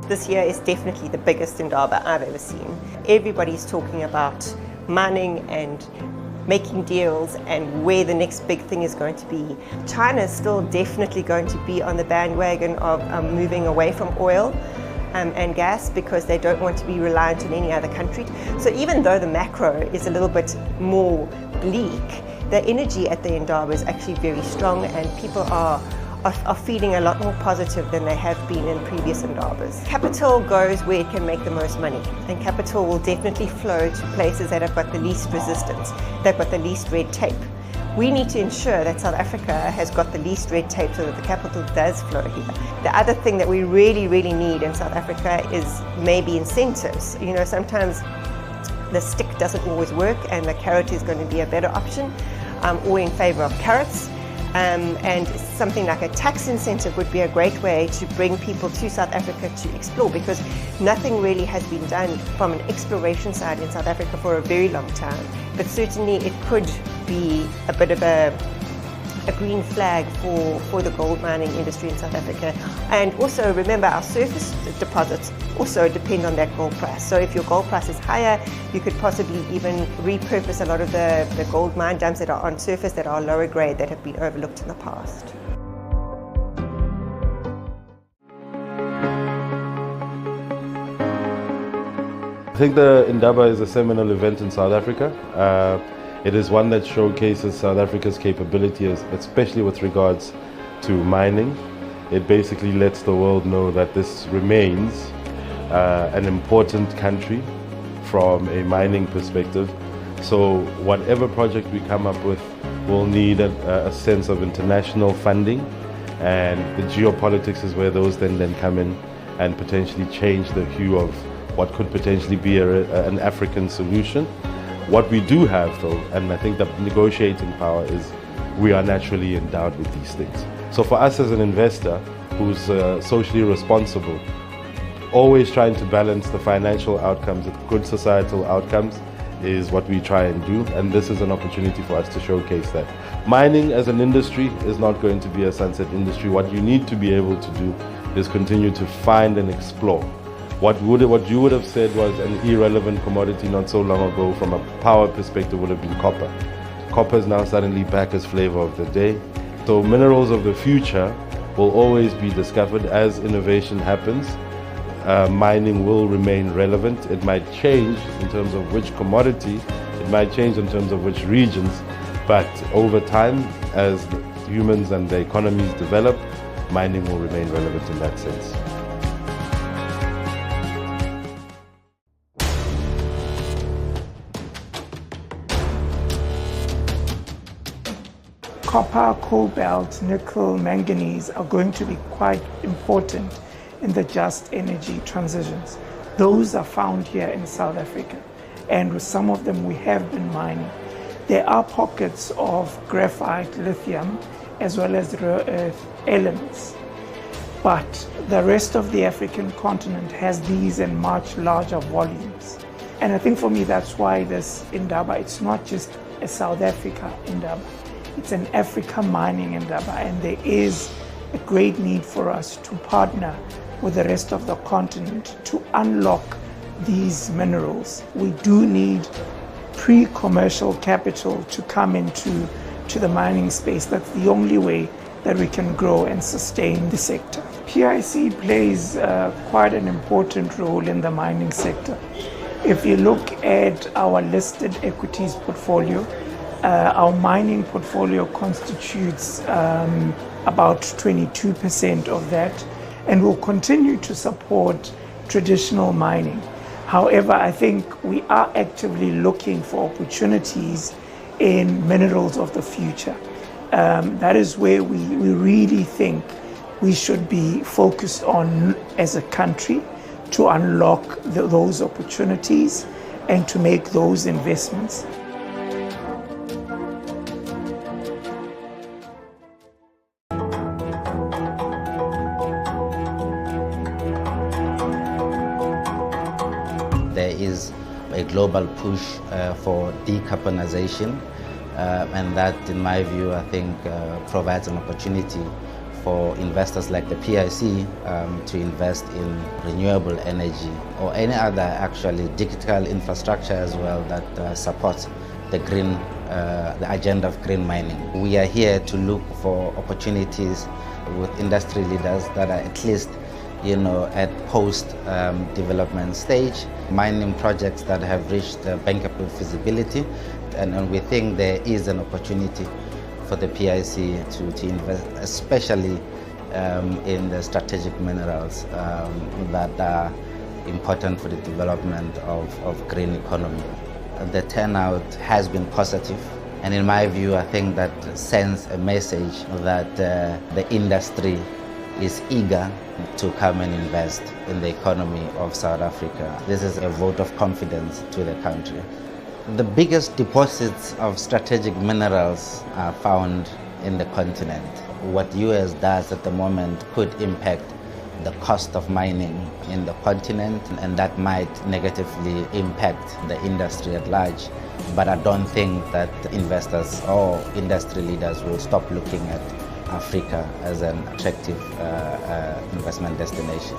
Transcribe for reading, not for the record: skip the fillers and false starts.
This year is definitely the biggest Indaba I've ever seen. Everybody's talking about mining and making deals and where the next big thing is going to be. China is still definitely going to be on the bandwagon of moving away from oil and gas because they don't want to be reliant on any other country. So even though the macro is a little bit more bleak, the energy at the Indaba is actually very strong, and people are feeling a lot more positive than they have been in previous Indabas. Capital goes where it can make the most money, and capital will definitely flow to places that have got the least resistance, they've got the least red tape. We need to ensure that South Africa has got the least red tape so that the capital does flow here. The other thing that we really, really need in South Africa is maybe incentives. You know, sometimes the stick doesn't always work and the carrot is going to be a better option, or in favor of carrots. And something like a tax incentive would be a great way to bring people to South Africa to explore, because nothing really has been done from an exploration side in South Africa for a very long time. But certainly it could be a bit of a green flag for the gold mining industry in South Africa. And also remember, our surface deposits also depend on that gold price. So if your gold price is higher, you could possibly even repurpose a lot of the gold mine dumps that are on surface that are lower grade that have been overlooked in the past. I think the Indaba is a seminal event in South Africa. It is one that showcases South Africa's capability, especially with regards to mining. It basically lets the world know that this remains an important country from a mining perspective. So whatever project we come up with will need a sense of international funding, and the geopolitics is where those then come in and potentially change the hue of what could potentially be an African solution. What we do have though, and I think the negotiating power, is we are naturally endowed with these things. So for us as an investor who's socially responsible, always trying to balance the financial outcomes with good societal outcomes is what we try and do, and this is an opportunity for us to showcase that. Mining as an industry is not going to be a sunset industry. What you need to be able to do is continue to find and explore. What you would have said was an irrelevant commodity not so long ago from a power perspective would have been copper. Copper is now suddenly back as flavor of the day. So minerals of the future will always be discovered as innovation happens. Mining will remain relevant. It might change in terms of which commodity, it might change in terms of which regions, but over time, as humans and the economies develop, mining will remain relevant in that sense. Copper, cobalt, nickel, manganese are going to be quite important in the just energy transitions. Those are found here in South Africa, and with some of them we have been mining. There are pockets of graphite, lithium, as well as rare earth elements. But the rest of the African continent has these in much larger volumes. And I think for me that's why this Indaba, it's not just a South Africa Indaba. It's an Africa mining Indaba, and there is a great need for us to partner with the rest of the continent to unlock these minerals. We do need pre-commercial capital to come into the mining space. That's the only way that we can grow and sustain the sector. PIC plays quite an important role in the mining sector. If you look at our listed equities portfolio, our mining portfolio constitutes about 22% of that, and will continue to support traditional mining. However, I think we are actively looking for opportunities in minerals of the future. That is where we really think we should be focused on as a country, to unlock those opportunities and to make those investments. There is a global push for decarbonization, and that, in my view, I think provides an opportunity for investors like the PIC to invest in renewable energy or any other actually digital infrastructure as well that supports the the agenda of green mining. We are here to look for opportunities with industry leaders that are at least at post-development stage, mining projects that have reached bankable feasibility, and we think there is an opportunity for the PIC to invest, especially in the strategic minerals that are important for the development of green economy. The turnout has been positive, and in my view, I think that sends a message that the industry is eager to come and invest in the economy of South Africa. This is a vote of confidence to the country. The biggest deposits of strategic minerals are found in the continent. What US does at the moment could impact the cost of mining in the continent, and that might negatively impact the industry at large. But I don't think that investors or industry leaders will stop looking at Africa as an attractive investment destination.